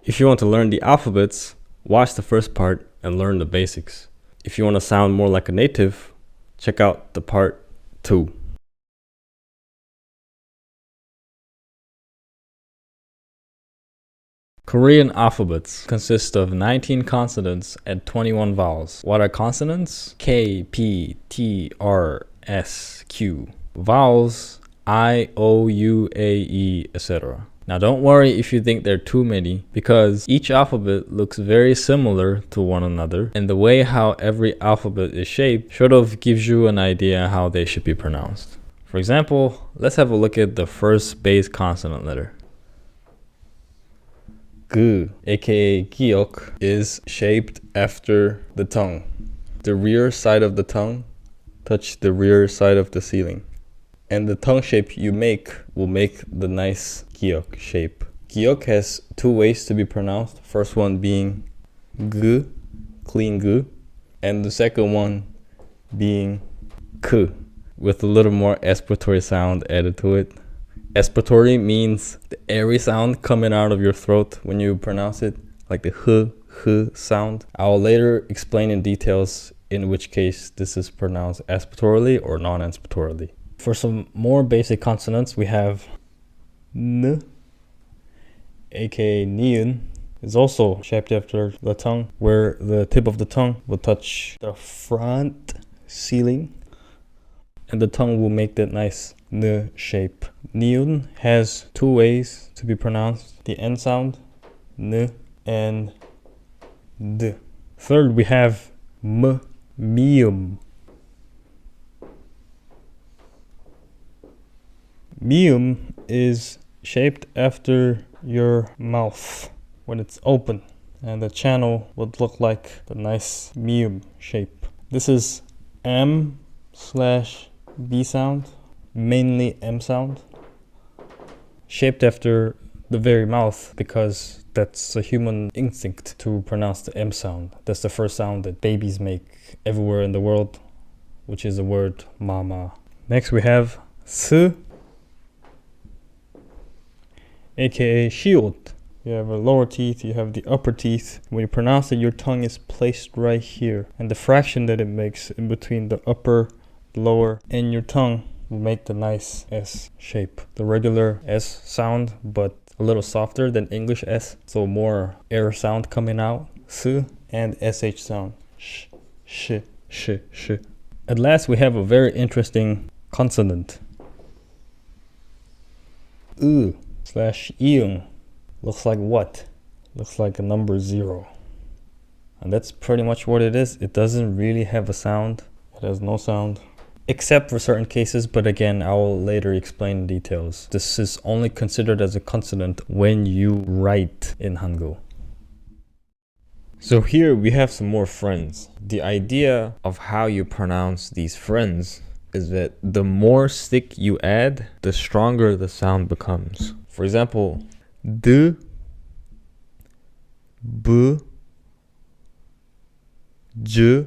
If you want to learn the alphabets, watch the first part and learn the basics. If you want to sound more like a native, check out the part 2. Korean alphabets consist of 19 consonants and 21 vowels. What are consonants? K, P, T, R, S, Q. Vowels, I, O, U, A, E, etc. Now don't worry if you think there are too many, because each alphabet looks very similar to one another, and the way how every alphabet is shaped sort of gives you an idea how they should be pronounced. For example, let's have a look at the first base consonant letter. G, aka giok, is shaped after the tongue. The rear side of the tongue touch the rear side of the ceiling. And the tongue shape you make will make the nice giok shape. Giok has 2 ways to be pronounced. First one being g, clean g, and the second one being k, with a little more aspiratory sound added to it. Aspiratory means the airy sound coming out of your throat when you pronounce it, like the h sound. I'll later explain in details in which case this is pronounced aspiratorily or non-aspiratorily. For some more basic consonants, we have n, aka niun, is also shaped after the tongue, where the tip of the tongue will touch the front ceiling, and the tongue will make that nice n shape. Niun has 2 ways to be pronounced: the N sound, n, and d. Third, we have mium. Mium is shaped after your mouth when it's open, and the channel would look like the nice mium shape. This is M/B sound, mainly M sound, shaped after the very mouth, because that's a human instinct to pronounce the M sound. That's the first sound that babies make everywhere in the world, which is the word mama. Next we have S, aka shiot. You have a lower teeth, you have the upper teeth. When you pronounce it, your tongue is placed right here, and the fraction that it makes in between the upper, lower, and your tongue will make the nice S shape. The regular S sound, but a little softer than English S, so more air sound coming out. S and SH sound. Sh, sh, sh, sh. At last, we have a very interesting consonant. U/iung. Looks like what? Looks like a number 0. And that's pretty much what it is. It doesn't really have a sound. It has no sound, except for certain cases, but again, I will later explain details. This is only considered as a consonant when you write in Hangul. So here we have some more friends. The idea of how you pronounce these friends is that the more stick you add, the stronger the sound becomes. For example, d, b, j,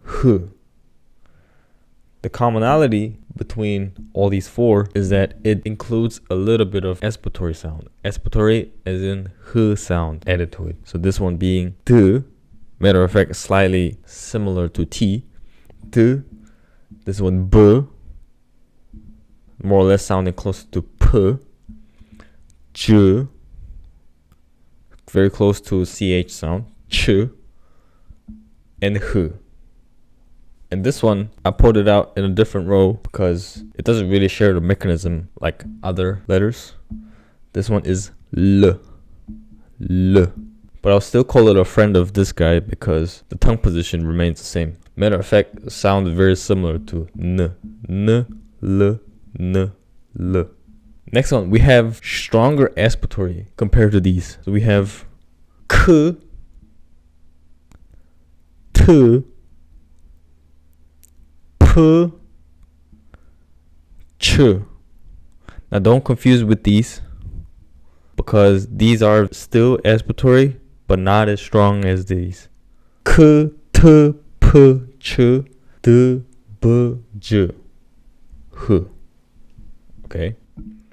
h. The commonality between all these 4 is that it includes a little bit of aspiratory sound. Aspiratory as in h sound added to it. So this one being d, matter of fact, slightly similar to t. D. This one b, more or less sounding close to p. J, very close to ch sound. Ch, and h. And this one, I put it out in a different row because it doesn't really share the mechanism like other letters. This one is L. L. But I'll still call it a friend of this guy because the tongue position remains the same. Matter of fact, the sound is very similar to N. N, L, N, L. Next one, we have stronger aspiratory compared to these. So we have K, T, P, Ch. Now don't confuse with these, because these are still aspiratory but not as strong as these. K, T, P, Ch, D, B, J, H. Okay.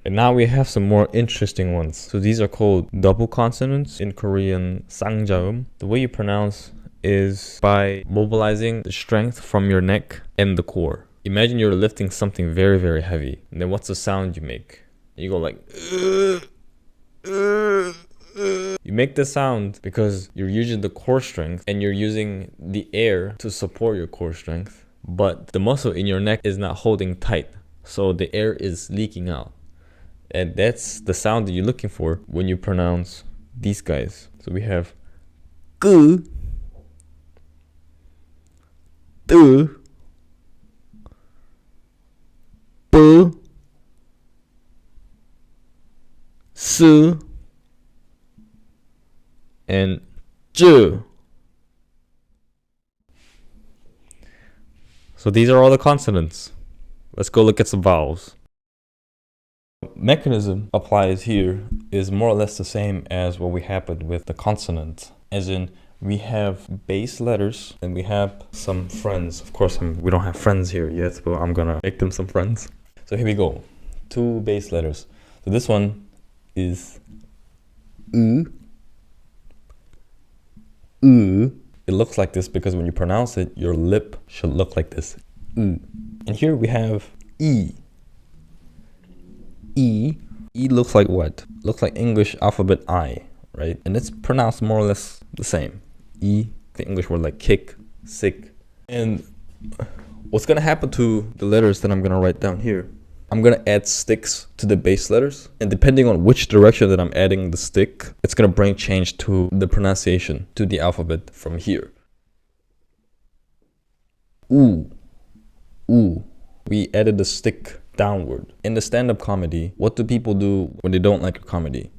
And now we have some more interesting ones. So these are called double consonants, in Korean 쌍자음. The way you pronounce is by mobilizing the strength from your neck and the core. Imagine you're lifting something very, very heavy. And then what's the sound you make? You go like you make the sound because you're using the core strength and you're using the air to support your core strength, but the muscle in your neck is not holding tight, so the air is leaking out. And that's the sound that you're looking for when you pronounce these guys. So we have 끄, 뜨, 쁘, 스, and 쯔. So these are all the consonants. Let's go look at some vowels. Mechanism applies here is more or less the same as what we happened with the consonant, as in we have base letters and we have some friends. Of course, we don't have friends here yet, but I'm gonna make them some friends. So here we go, 2 base letters. So this one is U. It looks like this because when you pronounce it, your lip should look like this. U. And here we have E. E looks like what? Looks like English alphabet I, right? And it's pronounced more or less the same. E, the English word like kick, sick. And what's gonna happen to the letters that I'm gonna write down here? I'm gonna add sticks to the base letters, and depending on which direction that I'm adding the stick, it's gonna bring change to the pronunciation, to the alphabet from here. U. We added the stick downward. In the stand-up comedy, what do people do when they don't like a comedy?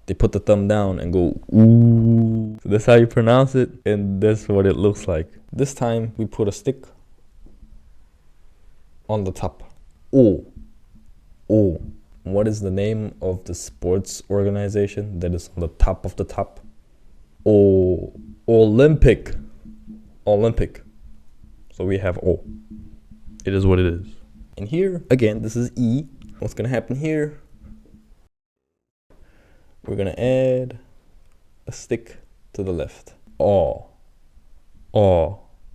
They put the thumb down and go ooh. So that's how you pronounce it, and that's what it looks like. This time we put a stick on the top. O. What is the name of the sports organization that is on the top of the top? Olympic. So we have O. It is what it is. And here, again, this is E. What's gonna happen here? We're gonna add a stick to the left. Aw.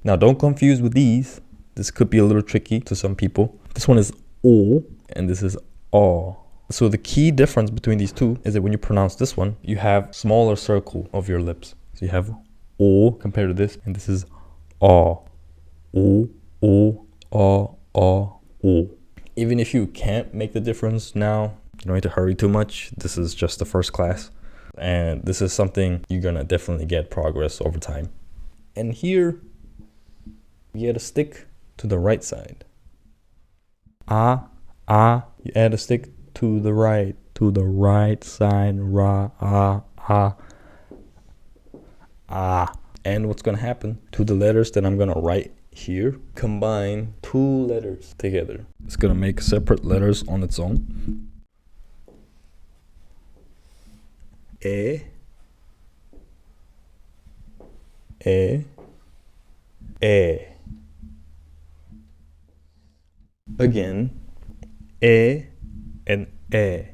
Now don't confuse with these. This could be a little tricky to some people. This one is O, and this is Aw. So the key difference between these two is that when you pronounce this one, you have smaller circle of your lips. So you have O compared to this, and this is Aw. O, Aw, O. Even if you can't make the difference now, you don't need to hurry too much. This is just the first class, and this is something you're gonna definitely get progress over time. And here you add a stick to the right side. You add a stick to the right side. And what's gonna happen to the letters that I'm gonna write here? Combine 2 letters together. It's gonna make separate letters on its own. E. Again, E and E.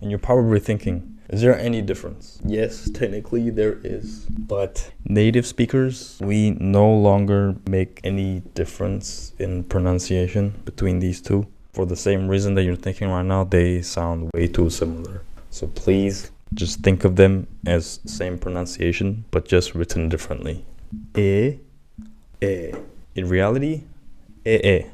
And you're probably thinking, is there any difference? Yes, technically there is. But native speakers, we no longer make any difference in pronunciation between these two. For the same reason that you're thinking right now, they sound way too similar. So please just think of them as same pronunciation, but just written differently. E. In reality, E.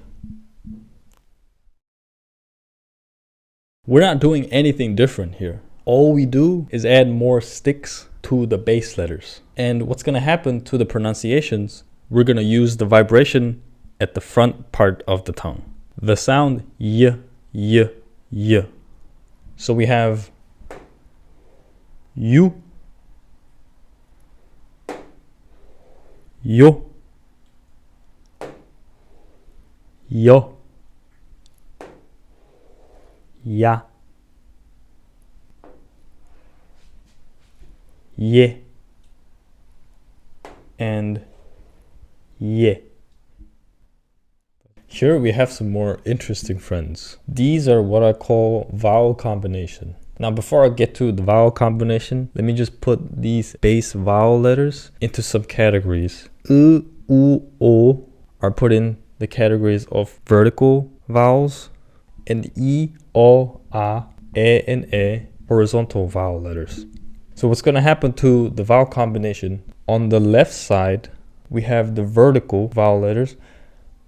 We're not doing anything different here. All we do is add more sticks to the base letters. And what's gonna happen to the pronunciations, we're gonna use the vibration at the front part of the tongue. The sound y. So we have you, yo, ya, ye, and ye. Here we have some more interesting friends. These are what I call vowel combination. Now before I get to the vowel combination, let me just put these base vowel letters into some categories. U, O are put in the categories of vertical vowels, and I, O, A, and E horizontal vowel letters. So what's going to happen to the vowel combination? On the left side, we have the vertical vowel letters.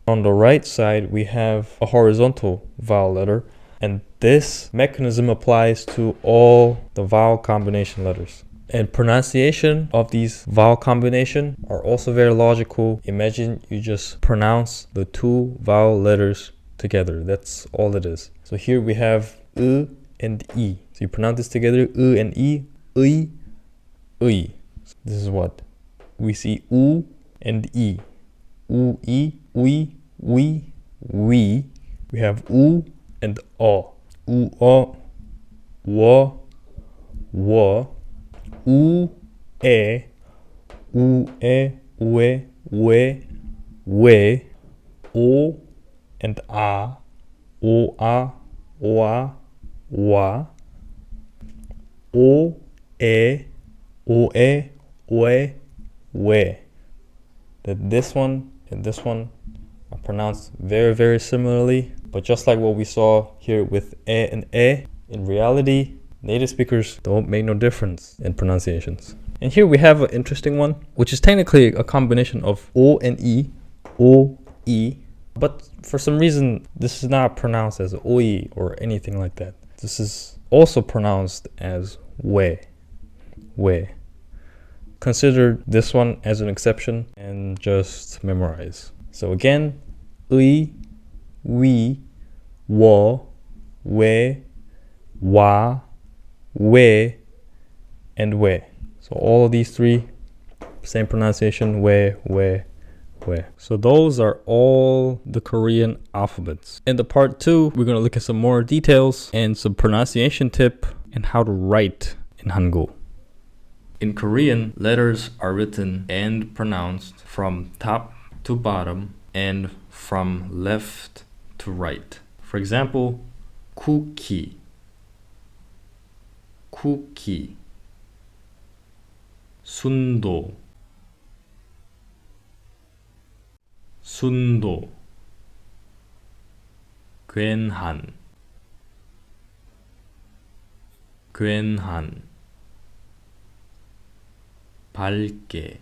On the right side, we have a horizontal vowel letter, and this mechanism applies to all the vowel combination letters. And pronunciation of these vowel combination are also very logical. Imagine you just pronounce the two vowel letters together. That's all it is. So here we have U and I. So you pronounce this together, U and I, 의. This is what we see, U and I. U, I, we. We have U and O. U, O, wo. U, e, we. O and A. O, wa. O, e, we. That this one and this one are pronounced very, very similarly. But just like what we saw here with E and E, in reality, native speakers don't make no difference in pronunciations. And here we have an interesting one, which is technically a combination of O and I, O, I. But for some reason, this is not pronounced as oi or anything like that. This is also pronounced as we. Consider this one as an exception and just memorize. So again, 의, we, wo, we, wa, we, and we. So all of these three, same pronunciation, we. So those are all the Korean alphabets. In the part 2, we're going to look at some more details and some pronunciation tip and how to write in Hangul. In Korean, letters are written and pronounced from top to bottom and from left to right. For example, cookie, 순도, 괜한, 밝게.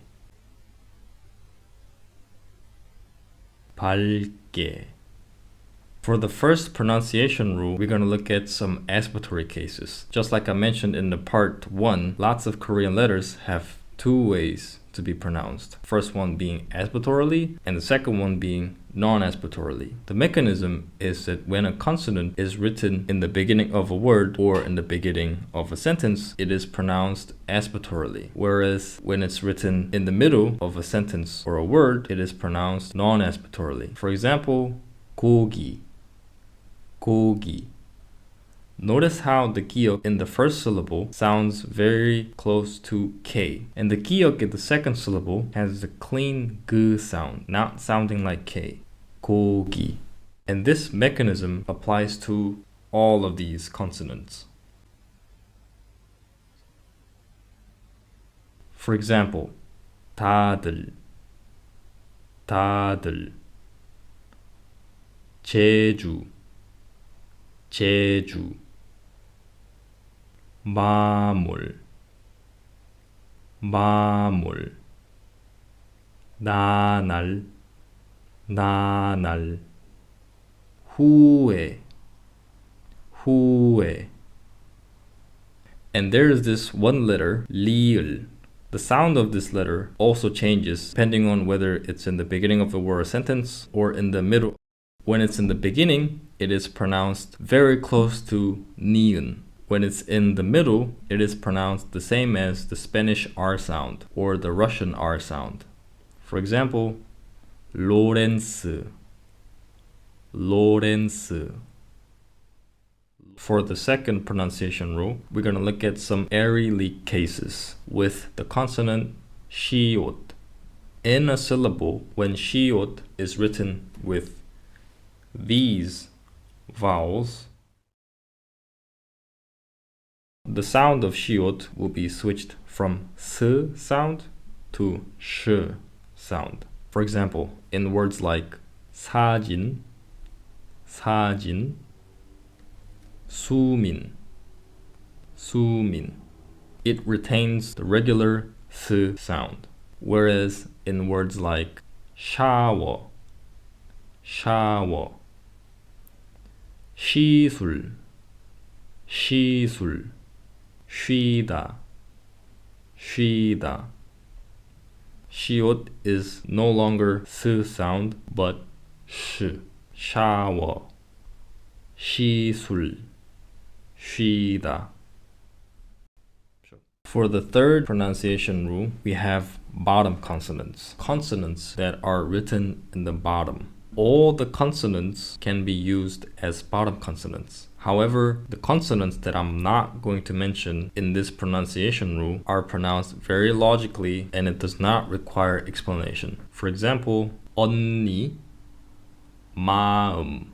For the first pronunciation rule, we're going to look at some aspiratory cases. Just like I mentioned in the part 1, lots of Korean letters have two ways to be pronounced. First one being aspiratorily and the second one being non-aspiratorily. The mechanism is that when a consonant is written in the beginning of a word or in the beginning of a sentence, it is pronounced aspiratorily. Whereas when it's written in the middle of a sentence or a word, it is pronounced non-aspiratorily. For example, 고기. Notice how the 기역 in the first syllable sounds very close to K. And the 기역 in the second syllable has the clean G sound, not sounding like K. 고기. And this mechanism applies to all of these consonants. For example, 다들. 제주. 마물. 나날. 후회. And there is this one letter, 리을. The sound of this letter also changes depending on whether it's in the beginning of a word or sentence or in the middle. When it's in the beginning, it is pronounced very close to ni은. When it's in the middle, it is pronounced the same as the Spanish R sound or the Russian R sound. For example, 로렌스. For the second pronunciation rule, we're going to look at some AIRY cases with the consonant 시옷. In a syllable, when 시옷 is written with these vowels, the sound of 시옷 will be switched from s sound to sh sound. For example, in words like 사진, 사진, 수민, 수민, it retains the regular s sound. Whereas in words like shower, shower, 시술, 시술, 쉬다, 쉬다, 시옷 is no longer s sound but sh. shower, 시술, 쉬다. For the third pronunciation rule, we have bottom consonants, consonants that are written in the bottom. All the consonants can be used as bottom consonants. However, the consonants that I'm not going to mention in this pronunciation rule are pronounced very logically and it does not require explanation. For example, 언니, 마음.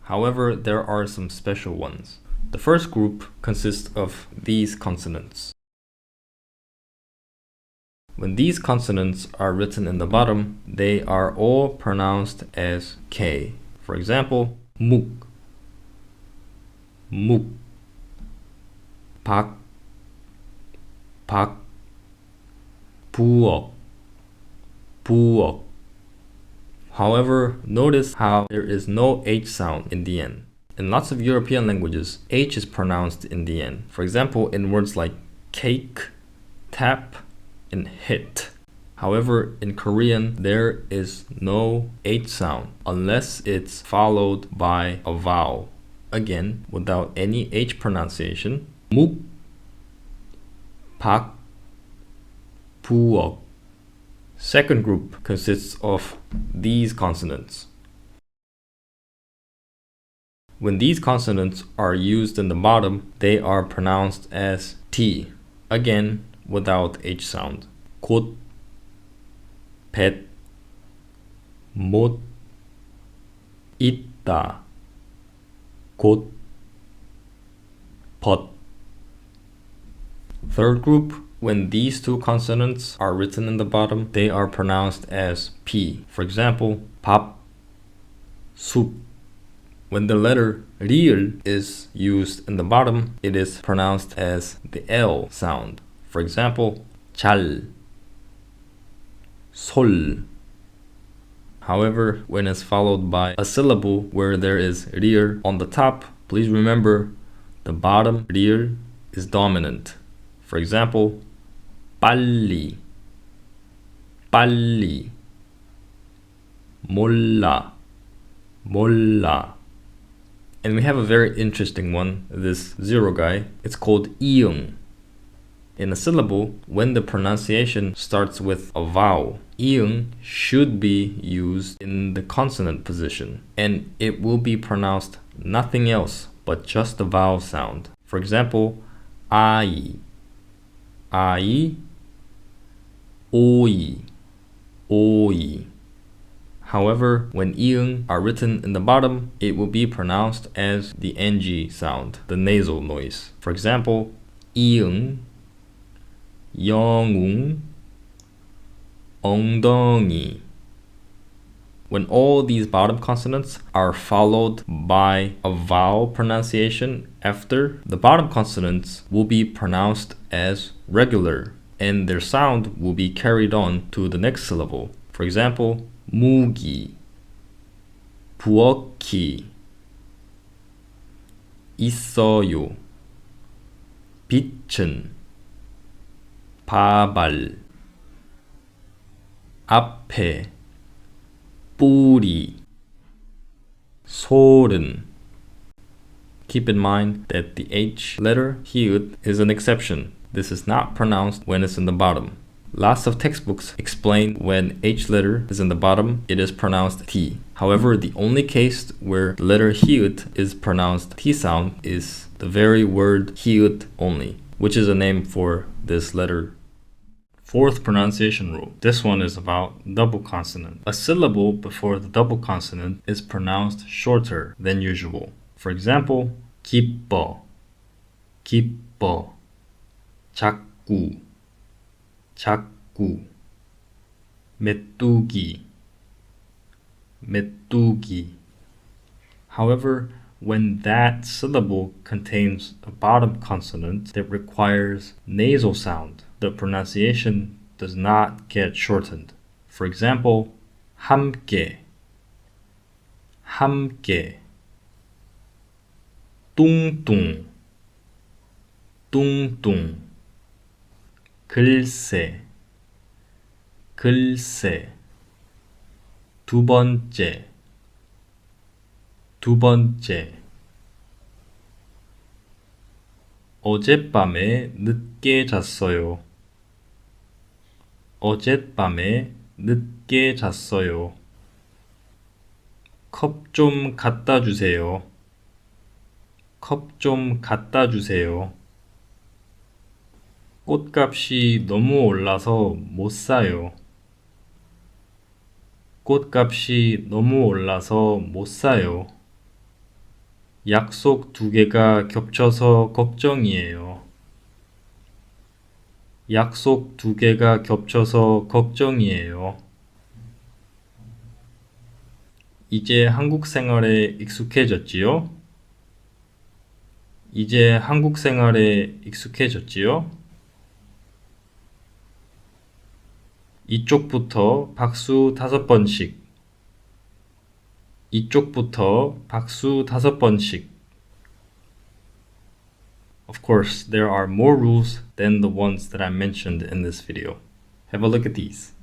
However, there are some special ones. The first group consists of these consonants. When these consonants are written in the bottom, they are all pronounced as K. For example, 묵, 묵, 박, 박, 부엌, 부엌. However, notice how there is no H sound in the end. In lots of European languages, H is pronounced in the end. For example, in words like cake, tap, and hit. However, in Korean, there is no H sound unless it's followed by a vowel. Again, without any H pronunciation, 묵, 박, 부엌. Second group consists of these consonants. When these consonants are used in the bottom, they are pronounced as T, again without H sound. 곧, 뱃, 못, 있다, 곧, 벗. Third group, when these two consonants are written in the bottom, they are pronounced as P. For example, 밥, 숲. When the letter 리을 is used in the bottom, it is pronounced as the L sound. For example, 잘, 솔. However, when it's followed by a syllable where there is 리을 on the top, please remember the bottom 리을 is dominant. For example, 빨리, 빨리, 몰라, 몰라. And we have a very interesting one, this zero guy. It's called 이응. In a syllable, when the pronunciation starts with a vowel, 이응 should be used in the consonant position, and it will be pronounced nothing else but just the vowel sound. For example, 아이, 아이, 오이, 오이. However, when 이응 are written in the bottom, it will be pronounced as the ng sound, the nasal noise. For example, 이응, 영웅, 엉덩이. When all these bottom consonants are followed by a vowel pronunciation after, the bottom consonants will be pronounced as regular, and their sound will be carried on to the next syllable. For example, 무기, 부엌이, 있어요, 빛은, 바발, 앞에, 뿌리, 소른. Keep in mind that the H letter, 히읗, is an exception. This is not pronounced when it's in the bottom. Lots of textbooks explain when H letter is in the bottom, it is pronounced T. However, the only case where the letter 히읗 is pronounced T sound is the very word 히읗 only, which is a name for this letter. Fourth pronunciation rule. This one is about double consonant. A syllable before the double consonant is pronounced shorter than usual. For example, 기뻐, 기뻐, 자꾸, 자꾸, 메뚜기, 메뚜기. However, when that syllable contains a bottom consonant that requires nasal sound, the pronunciation does not get shortened. For example, 함께, 함께, 뚱뚱, 뚱뚱, 글쎄, 글쎄, 두 번째, 두 번째. 어젯밤에 늦게 잤어요. 어젯밤에 늦게 잤어요. 컵 좀 갖다 주세요. 컵 좀 갖다 주세요. 꽃값이 너무 올라서 못 사요. 꽃값이 너무 올라서 못 사요. 약속 2개가 겹쳐서 걱정이에요. 약속 2개가 겹쳐서 걱정이에요. 이제 한국 생활에 익숙해졌지요? 이제 한국 생활에 익숙해졌지요? 이쪽부터 박수 5번씩. 이쪽부터 박수 5번씩. Of course, there are more rules than the ones that I mentioned in this video. Have a look at these.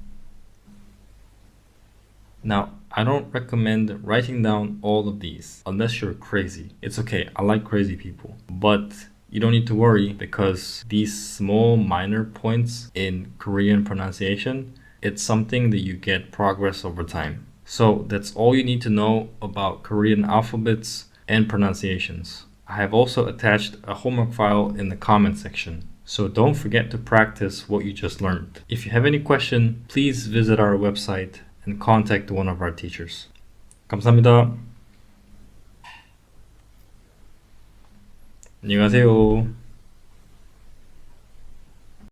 Now, I don't recommend writing down all of these unless you're crazy. It's okay, I like crazy people. But you don't need to worry because these small minor points in Korean pronunciation, it's something that you get progress over time. So that's all you need to know about Korean alphabets and pronunciations. I have also attached a homework file in the comment section. So don't forget to practice what you just learned. If you have any question, please visit our website and contact one of our teachers. 감사합니다. 안녕하세요.